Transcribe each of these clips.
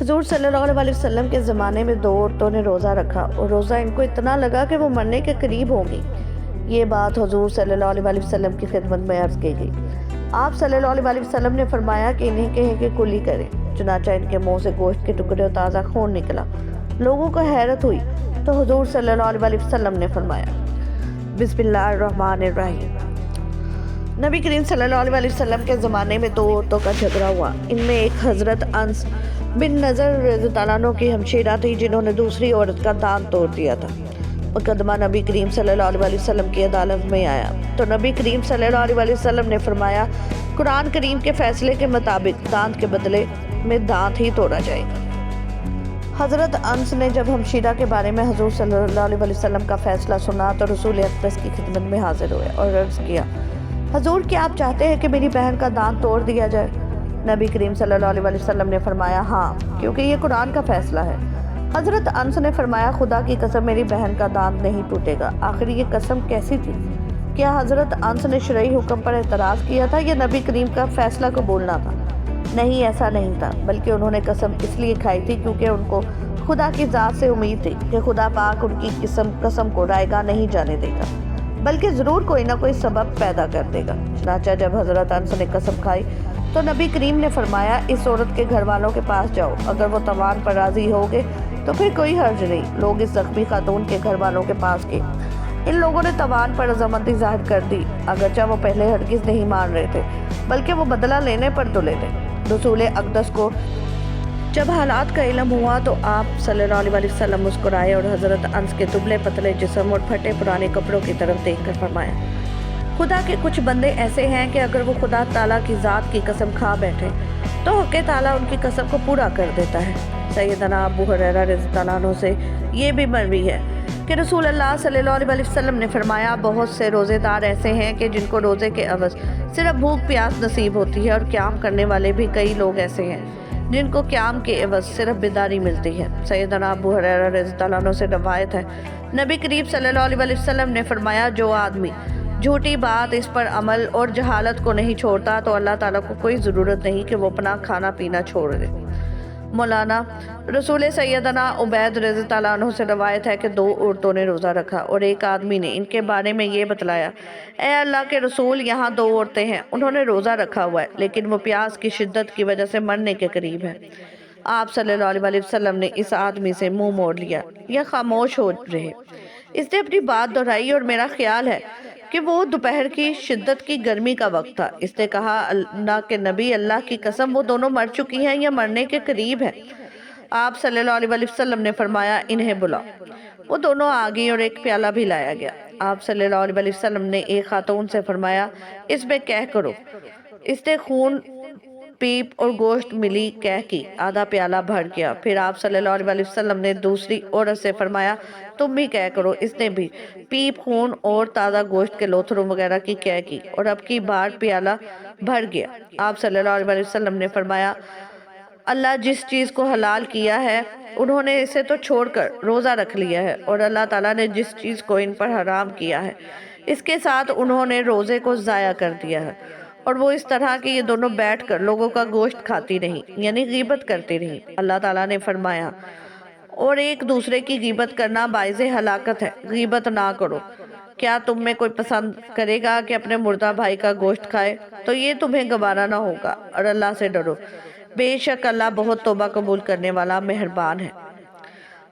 حضور صلی اللہ علیہ وسلم کے زمانے میں 2 عورتوں نے روزہ رکھا اور روزہ ان کو اتنا لگا کہ وہ مرنے کے قریب ہوں گی۔ یہ بات حضور صلی اللہ علیہ وسلم کی خدمت میں عرض کی گئی۔ آپ صلی اللہ علیہ وسلم نے فرمایا کہ انہیں کہیں کہ کلی کریں۔ چنانچہ ان کے منہ سے گوشت کے ٹکڑے اور تازہ خون نکلا۔ لوگوں کو حیرت ہوئی تو حضور صلی اللہ علیہ وسلم نے فرمایا بسم اللہ الرحمن الرحیم۔ نبی کریم صلی اللہ علیہ وسلم کے زمانے میں 2 عورتوں کا جھگڑا ہوا۔ ان میں ایک حضرت انس بن نضر رضی اللہ عنہ کی ہمشیرہ تھی جنہوں نے دوسری عورت کا دانت توڑ دیا تھا۔ مقدمہ نبی کریم صلی اللہ علیہ وسلم کی عدالت میں آیا تو نبی کریم صلی اللہ علیہ وسلم نے فرمایا قرآن کریم کے فیصلے کے مطابق دانت کے بدلے میں دانت ہی توڑا جائے گا۔ حضرت انس نے جب ہمشیرہ کے بارے میں حضور صلی اللہ علیہ وسلم کا فیصلہ سنا تو رسول اقدس کی خدمت میں حاضر ہوئے اور عرض کیا حضور کیا آپ چاہتے ہیں کہ میری بہن کا دانت توڑ دیا جائے؟ نبی کریم صلی اللہ علیہ وسلم نے فرمایا ہاں، کیونکہ یہ قرآن کا فیصلہ ہے۔ حضرت انس نے فرمایا خدا کی قسم میری بہن کا دانت نہیں ٹوٹے گا۔ آخر یہ قسم کیسی تھی؟ کیا حضرت انس نے شرعی حکم پر اعتراض کیا تھا یا نبی کریم کا فیصلہ کو بولنا تھا؟ نہیں، ایسا نہیں تھا، بلکہ انہوں نے قسم اس لیے کھائی تھی کیونکہ ان کو خدا کی ذات سے امید تھی کہ خدا پاک ان کی قسم کو رائیگاں نہیں جانے دے گا، بلکہ ضرور کوئی نہ کوئی سبب پیدا کر دے گا۔ چنانچہ جب حضرت انس نے قسم کھائی تو نبی کریم نے فرمایا اس عورت کے گھر والوں کے پاس جاؤ، اگر وہ توان پر راضی ہوگے تو پھر کوئی حرج نہیں۔ لوگ اس زخمی خاتون کے گھر والوں کے پاس گئے۔ ان لوگوں نے توان پر رضامندی ظاہر کر دی، اگرچہ وہ پہلے ہرگز نہیں مان رہے تھے، بلکہ وہ بدلہ لینے پر تلے تھے۔ رسول اقدس کو جب حالات کا علم ہوا تو آپ صلی اللہ علیہ وسلم مسکرائے اور حضرت انس کے دبلے پتلے جسم اور پھٹے پرانے کپڑوں کی طرف دیکھ کر فرمایا خدا کے کچھ بندے ایسے ہیں کہ اگر وہ خدا تعالیٰ کی ذات کی قسم کھا بیٹھے تو حق تعالیٰ ان کی قسم کو پورا کر دیتا ہے۔ سیدنا ابو ہریرہ رضی اللہ عنہ سے یہ بھی مروی ہے کہ رسول اللہ صلی اللہ علیہ وسلم نے فرمایا بہت سے روزے دار ایسے ہیں کہ جن کو روزے کے عوض صرف بھوک پیاس نصیب ہوتی ہے، اور قیام کرنے والے بھی کئی لوگ ایسے ہیں جن کو قیام کے عوض صرف بیداری ملتی ہے۔ سیدنا ابو ہریرہ رضی اللہ عنہ سے روایت ہے نبی کریم صلی اللہ علیہ وسلم نے فرمایا جو آدمی جھوٹی بات اس پر عمل اور جہالت کو نہیں چھوڑتا تو اللہ تعالیٰ کو کوئی ضرورت نہیں کہ وہ اپنا کھانا پینا چھوڑ دے۔ مولانا رسول سیدنا عبید رضی اللہ عنہ سے روایت ہے کہ 2 عورتوں نے روزہ رکھا اور ایک آدمی نے ان کے بارے میں یہ بتلایا اے اللہ کے رسول یہاں 2 عورتیں ہیں، انہوں نے روزہ رکھا ہوا ہے لیکن وہ پیاس کی شدت کی وجہ سے مرنے کے قریب ہے۔ آپ صلی اللہ علیہ وسلم نے اس آدمی سے منہ موڑ لیا یا خاموش ہو رہے۔ اس نے اپنی بات دہرائی اور میرا خیال ہے کہ وہ دوپہر کی شدت کی گرمی کا وقت تھا۔ اس نے کہا اللہ کے نبی اللہ کی قسم وہ دونوں مر چکی ہیں یا مرنے کے قریب ہیں۔ آپ صلی اللہ علیہ وسلم نے فرمایا انہیں بلاؤ۔ وہ دونوں آ گئی اور ایک پیالہ بھی لایا گیا۔ آپ صلی اللہ علیہ وسلم نے ایک خاتون سے فرمایا اس میں کہہ کرو۔ اس نے خون پیپ اور گوشت ملی کہہ کی آدھا پیالہ بھر گیا۔ پھر آپ صلی اللہ علیہ وسلم نے دوسری عورت سے فرمایا تم بھی کہہ کرو۔ اس نے بھی پیپ خون اور تازہ گوشت کے لوتھروں وغیرہ کی کہہ کی اور اب کی بار پیالہ بھر گیا۔ آپ صلی اللہ علیہ وسلم نے فرمایا اللہ جس چیز کو حلال کیا ہے انہوں نے اسے تو چھوڑ کر روزہ رکھ لیا ہے، اور اللہ تعالیٰ نے جس چیز کو ان پر حرام کیا ہے اس کے ساتھ انہوں نے روزے کو ضائع کر دیا ہے۔ اور وہ اس طرح کہ یہ دونوں بیٹھ کر لوگوں کا گوشت کھاتی نہیں، یعنی غیبت کرتی نہیں۔ اللہ تعالیٰ نے فرمایا اور ایک دوسرے کی غیبت کرنا باعث ہلاکت ہے، غیبت نہ کرو۔ کیا تم میں کوئی پسند کرے گا کہ اپنے مردہ بھائی کا گوشت کھائے؟ تو یہ تمہیں گوارا نہ ہوگا، اور اللہ سے ڈرو، بے شک اللہ بہت توبہ قبول کرنے والا مہربان ہے۔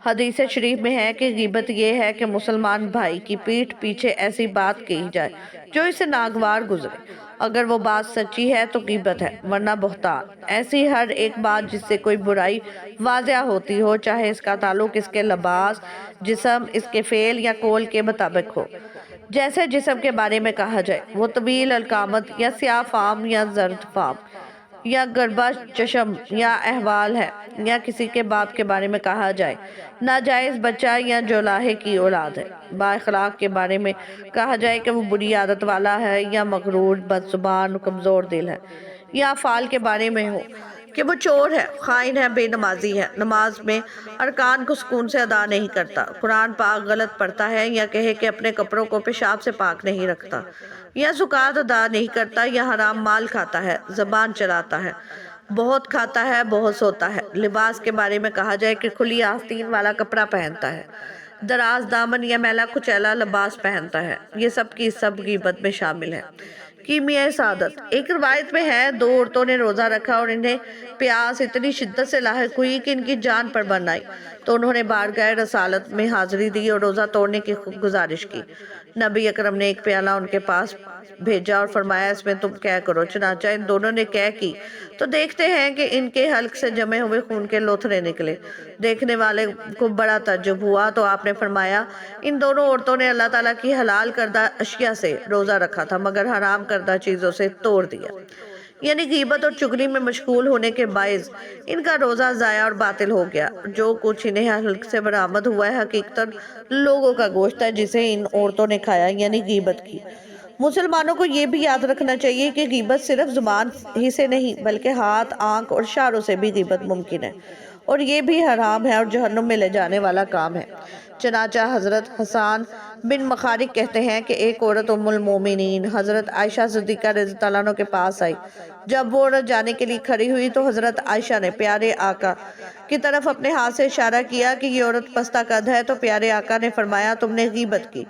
حدیث شریف میں ہے کہ غیبت یہ ہے کہ مسلمان بھائی کی پیٹھ پیچھے ایسی بات کہی جائے جو اسے ناگوار گزرے۔ اگر وہ بات سچی ہے تو غیبت ہے، ورنہ بہتان۔ ایسی ہر ایک بات جس سے کوئی برائی واضح ہوتی ہو، چاہے اس کا تعلق اس کے لباس، جسم، اس کے فعل یا قول کے مطابق ہو۔ جیسے جسم کے بارے میں کہا جائے وہ طویل القامت یا سیاہ فام یا زرد فام یا گربا چشم یا احوال ہے، یا کسی کے باپ کے بارے میں کہا جائے ناجائز بچہ یا جولاہے کی اولاد ہے۔ با اخلاق کے بارے میں کہا جائے کہ وہ بری عادت والا ہے یا مغرور، بد زبان، کمزور دل ہے، یا افعال کے بارے میں ہو کہ وہ چور ہے، خائن ہے، بے نمازی ہے، نماز میں ارکان کو سکون سے ادا نہیں کرتا، قرآن پاک غلط پڑھتا ہے، یا کہے کہ اپنے کپڑوں کو پیشاب سے پاک نہیں رکھتا، یا زکوٰۃ ادا نہیں کرتا، یا حرام مال کھاتا ہے، زبان چلاتا ہے، بہت کھاتا ہے، بہت سوتا ہے۔ لباس کے بارے میں کہا جائے کہ کھلی آستین والا کپڑا پہنتا ہے، دراز دامن یا میلا کچیلا لباس پہنتا ہے۔ یہ سب کی سب غیبت میں شامل ہے۔ کیمیائے سعادت۔ ایک روایت میں ہے 2 عورتوں نے روزہ رکھا اور انہیں پیاس اتنی شدت سے لاحق ہوئی کہ ان کی جان پر بن آئی، تو انہوں نے بارگاہ رسالت میں حاضری دی اور روزہ توڑنے کی گزارش کی۔ نبی اکرم نے ایک پیالہ ان کے پاس بھیجا اور فرمایا اس میں تم قے کرو۔ چنانچہ ان دونوں نے قے کی تو دیکھتے ہیں کہ ان کے حلق سے جمے ہوئے خون کے لوتھڑے نکلے۔ دیکھنے والے کو بڑا تعجب ہوا تو آپ نے فرمایا ان دونوں عورتوں نے اللہ تعالیٰ کی حلال کردہ اشیاء سے روزہ رکھا تھا مگر حرام کردہ چیزوں سے توڑ دیا، یعنی غیبت اور چغلی میں مشغول ہونے کے باعث ان کا روزہ ضائع اور باطل ہو گیا۔ جو کچھ انہیں حلق سے برآمد ہوا ہے حقیقتاً لوگوں کا گوشت ہے جسے ان عورتوں نے کھایا، یعنی غیبت کی۔ مسلمانوں کو یہ بھی یاد رکھنا چاہیے کہ غیبت صرف زبان ہی سے نہیں بلکہ ہاتھ، آنکھ اور اشاروں سے بھی غیبت ممکن ہے، اور یہ بھی حرام ہے اور جہنم میں لے جانے والا کام ہے۔ چنانچہ حضرت حسان بن مخارق کہتے ہیں کہ ایک عورت ام المومنین حضرت عائشہ صدیقہ رضی اللہ عنہ کے پاس آئی۔ جب وہ عورت جانے کے لیے کھڑی ہوئی تو حضرت عائشہ نے پیارے آقا کی طرف اپنے ہاتھ سے اشارہ کیا کہ یہ عورت پستہ قد ہے، تو پیارے آقا نے فرمایا تم نے غیبت کی۔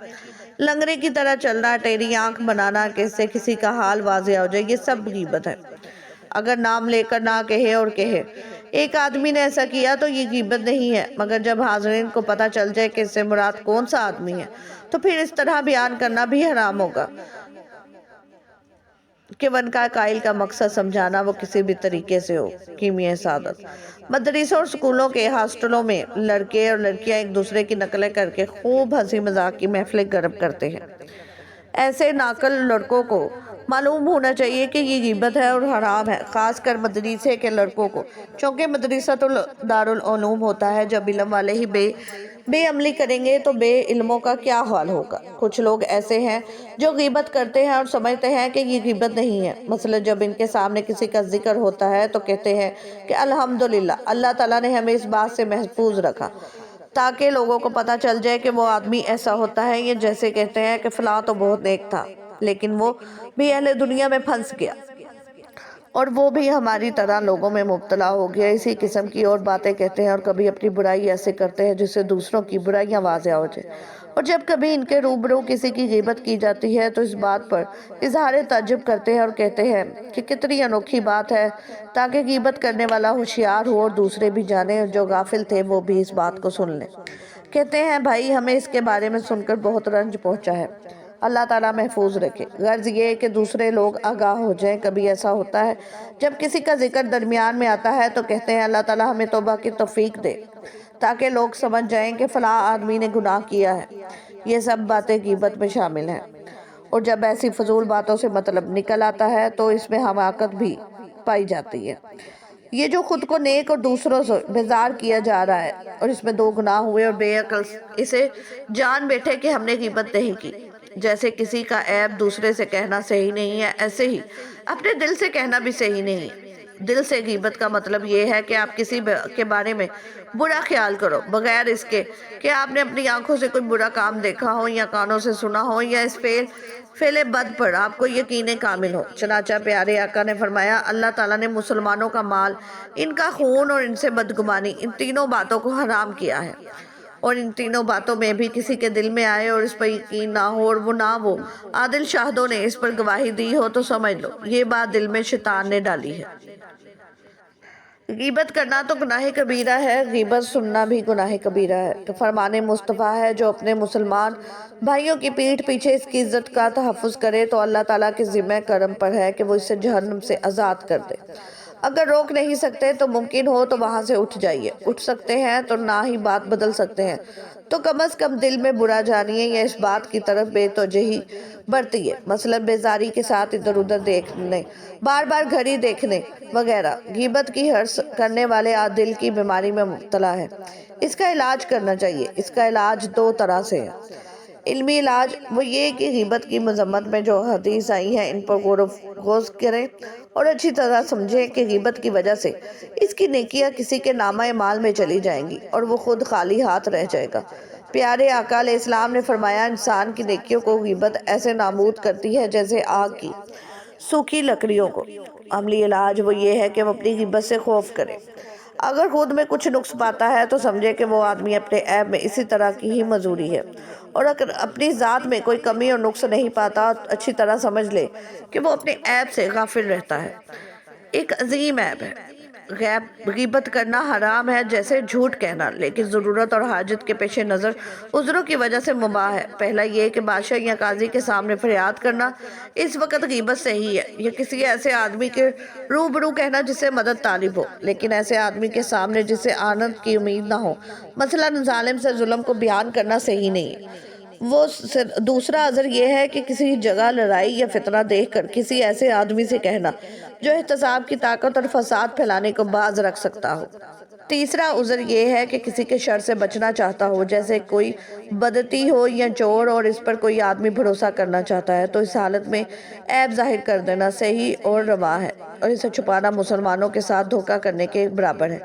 لنگڑے کی طرح چلنا، ٹیڑھی آنکھ بنانا کہ اس سے کسی کا حال واضح ہو جائے، یہ سب غیبت ہے۔ اگر نام لے کر نہ کہے اور کہے ایک آدمی نے ایسا کیا تو یہ غیبت نہیں ہے، مگر جب حاضرین کو پتہ چل جائے کہ اس سے مراد کون سا آدمی ہے تو پھر اس طرح بیان کرنا بھی حرام ہوگا کہ ون کا قائل کا مقصد سمجھانا وہ کسی بھی طریقے سے ہو۔ کیمیائے سعادت۔ مدرسوں اور سکولوں کے ہاسٹلوں میں لڑکے اور لڑکیاں ایک دوسرے کی نقلیں کر کے خوب ہنسی مذاق کی محفلیں گرم کرتے ہیں۔ ایسے ناقل لڑکوں کو معلوم ہونا چاہیے کہ یہ غیبت ہے اور حرام ہے، خاص کر مدرسے کے لڑکوں کو، چونکہ مدرسہ تو دارالعلوم ہوتا ہے۔ جب علم والے ہی بے عملی کریں گے تو بے علموں کا کیا حال ہوگا۔ کچھ لوگ ایسے ہیں جو غیبت کرتے ہیں اور سمجھتے ہیں کہ یہ غیبت نہیں ہے۔ مثلا جب ان کے سامنے کسی کا ذکر ہوتا ہے تو کہتے ہیں کہ الحمدللہ اللہ تعالیٰ نے ہمیں اس بات سے محفوظ رکھا، تاکہ لوگوں کو پتہ چل جائے کہ وہ آدمی ایسا ہوتا ہے۔ یہ جیسے کہتے ہیں کہ فلاں تو بہت نیک تھا لیکن وہ بھی اہل دنیا میں پھنس گیا اور وہ بھی ہماری طرح لوگوں میں مبتلا ہو گیا۔ اسی قسم کی اور باتیں کہتے ہیں اور کبھی اپنی برائی ایسے کرتے ہیں جس سے دوسروں کی برائیاں واضح ہو جائیں، اور جب کبھی ان کے روبرو کسی کی غیبت کی جاتی ہے تو اس بات پر اظہار تعجب کرتے ہیں اور کہتے ہیں کہ کتنی انوکھی بات ہے، تاکہ غیبت کرنے والا ہوشیار ہو اور دوسرے بھی جانیں اور جو غافل تھے وہ بھی اس بات کو سن لیں۔ کہتے ہیں بھائی ہمیں اس کے بارے میں سن کر بہت رنج پہنچا ہے، اللہ تعالیٰ محفوظ رکھے۔ غرض یہ ہے کہ دوسرے لوگ آگاہ ہو جائیں۔ کبھی ایسا ہوتا ہے جب کسی کا ذکر درمیان میں آتا ہے تو کہتے ہیں اللہ تعالیٰ ہمیں توبہ کی توفیق دے، تاکہ لوگ سمجھ جائیں کہ فلاں آدمی نے گناہ کیا ہے۔ یہ سب باتیں غیبت میں شامل ہیں، اور جب ایسی فضول باتوں سے مطلب نکل آتا ہے تو اس میں حماقت بھی پائی جاتی ہے۔ یہ جو خود کو نیک اور دوسروں سے بیزار کیا جا رہا ہے اور اس میں 2 گناہ ہوئے اور بے عقل اسے جان بیٹھے کہ ہم نے غیبت نہیں کی۔ جیسے کسی کا عیب دوسرے سے کہنا صحیح نہیں ہے، ایسے ہی اپنے دل سے کہنا بھی صحیح نہیں ہے۔ دل سے غیبت کا مطلب یہ ہے کہ آپ کسی کے بارے میں برا خیال کرو بغیر اس کے کہ آپ نے اپنی آنکھوں سے کوئی برا کام دیکھا ہو یا کانوں سے سنا ہو یا اس فعل بد پر آپ کو یقین کامل ہو۔ چنانچہ پیارے آقا نے فرمایا اللہ تعالیٰ نے مسلمانوں کا مال، ان کا خون اور ان سے بدگمانی، ان تینوں باتوں کو حرام کیا ہے، اور ان تینوں باتوں میں بھی کسی کے دل میں آئے اور اس پر یقین نہ ہو اور وہ عادل شاہدوں نے اس پر گواہی دی ہو تو سمجھ لو یہ بات دل میں شیطان نے ڈالی ہے۔ غیبت کرنا تو گناہ کبیرہ ہے، غیبت سننا بھی گناہ کبیرہ ہے۔ تو فرمان مصطفیٰ ہے جو اپنے مسلمان بھائیوں کی پیٹھ پیچھے اس کی عزت کا تحفظ کرے تو اللہ تعالیٰ کے ذمہ کرم پر ہے کہ وہ اسے جہنم سے آزاد کر دے۔ اگر روک نہیں سکتے تو ممکن ہو تو وہاں سے اٹھ جائیے، اٹھ سکتے ہیں تو نہ ہی بات بدل سکتے ہیں تو کم از کم دل میں برا جانیے یا اس بات کی طرف بے توجہی برتیے، مثلا بیزاری کے ساتھ ادھر ادھر دیکھنے، بار بار گھڑی دیکھنے وغیرہ۔ غیبت کی حرص کرنے والے دل کی بیماری میں مبتلا ہے، اس کا علاج کرنا چاہیے۔ اس کا علاج 2 طرح سے ہے۔ علمی علاج وہ یہ کہ غیبت کی مذمت میں جو حدیث آئی ہیں ان پر غور و خوض کریں اور اچھی طرح سمجھیں کہ غیبت کی وجہ سے اس کی نیکیاں کسی کے نامہ اعمال میں چلی جائیں گی اور وہ خود خالی ہاتھ رہ جائے گا۔ پیارے آقا علیہ السلام نے فرمایا انسان کی نیکیوں کو غیبت ایسے نابود کرتی ہے جیسے آگ کی سوکھی لکڑیوں کو۔ عملی علاج وہ یہ ہے کہ وہ اپنی غیبت سے خوف کرے۔ اگر خود میں کچھ نقص پاتا ہے تو سمجھے کہ وہ آدمی اپنے عیب میں اسی طرح کی ہی معذوری ہے، اور اگر اپنی ذات میں کوئی کمی اور نقص نہیں پاتا تو اچھی طرح سمجھ لے کہ وہ اپنے عیب سے غافل رہتا ہے۔ ایک عظیم عیب ہے۔ غیبت کرنا حرام ہے جیسے جھوٹ کہنا، لیکن ضرورت اور حاجت کے پیش نظر عذروں کی وجہ سے مباح ہے۔ پہلا یہ کہ بادشاہ یا قاضی کے سامنے فریاد کرنا اس وقت غیبت صحیح ہے، یا کسی ایسے آدمی کے روبرو کہنا جس سے مدد طالب ہو، لیکن ایسے آدمی کے سامنے جس سے آنند کی امید نہ ہو، مثلا ظالم سے ظلم کو بیان کرنا صحیح نہیں ہے۔ دوسرا عذر یہ ہے کہ کسی جگہ لڑائی یا فتنہ دیکھ کر کسی ایسے آدمی سے کہنا جو احتساب کی طاقت اور فساد پھیلانے کو باز رکھ سکتا ہو۔ تیسرا عذر یہ ہے کہ کسی کے شر سے بچنا چاہتا ہو، جیسے کوئی بدعتی ہو یا چور، اور اس پر کوئی آدمی بھروسہ کرنا چاہتا ہے، تو اس حالت میں عیب ظاہر کر دینا صحیح اور روا ہے، اور اسے چھپانا مسلمانوں کے ساتھ دھوکہ کرنے کے برابر ہے۔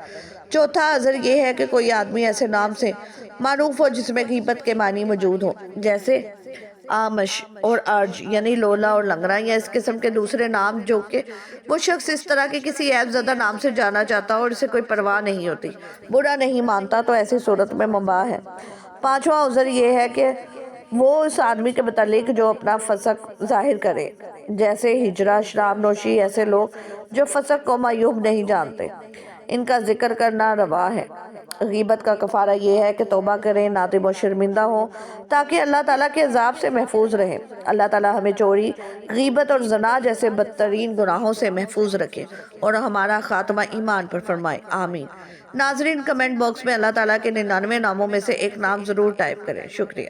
چوتھا عذر یہ ہے کہ کوئی آدمی ایسے نام سے معروف ہو جس میں غیبت کے معنی موجود ہو، جیسے آمش اور ارج یعنی لولا اور لنگڑا، یا اس قسم کے دوسرے نام جو کہ وہ شخص اس طرح کے کسی عیب زدہ نام سے جانا چاہتا ہو اور اسے کوئی پرواہ نہیں ہوتی، برا نہیں مانتا، تو ایسی صورت میں مباح ہے۔ پانچواں عذر یہ ہے کہ وہ اس آدمی کے متعلق جو اپنا فسق ظاہر کرے، جیسے ہجرہ، شراب نوشی، ایسے لوگ جو فسق کو معیوب نہیں جانتے، ان کا ذکر کرنا روا ہے۔ غیبت کا کفارہ یہ ہے کہ توبہ کریں، نادم و شرمندہ ہوں، تاکہ اللہ تعالیٰ کے عذاب سے محفوظ رہیں۔ اللہ تعالیٰ ہمیں چوری، غیبت اور زنا جیسے بدترین گناہوں سے محفوظ رکھے اور ہمارا خاتمہ ایمان پر فرمائے، آمین۔ ناظرین، کمنٹ باکس میں اللہ تعالیٰ کے 99 ناموں میں سے ایک نام ضرور ٹائپ کریں۔ شکریہ۔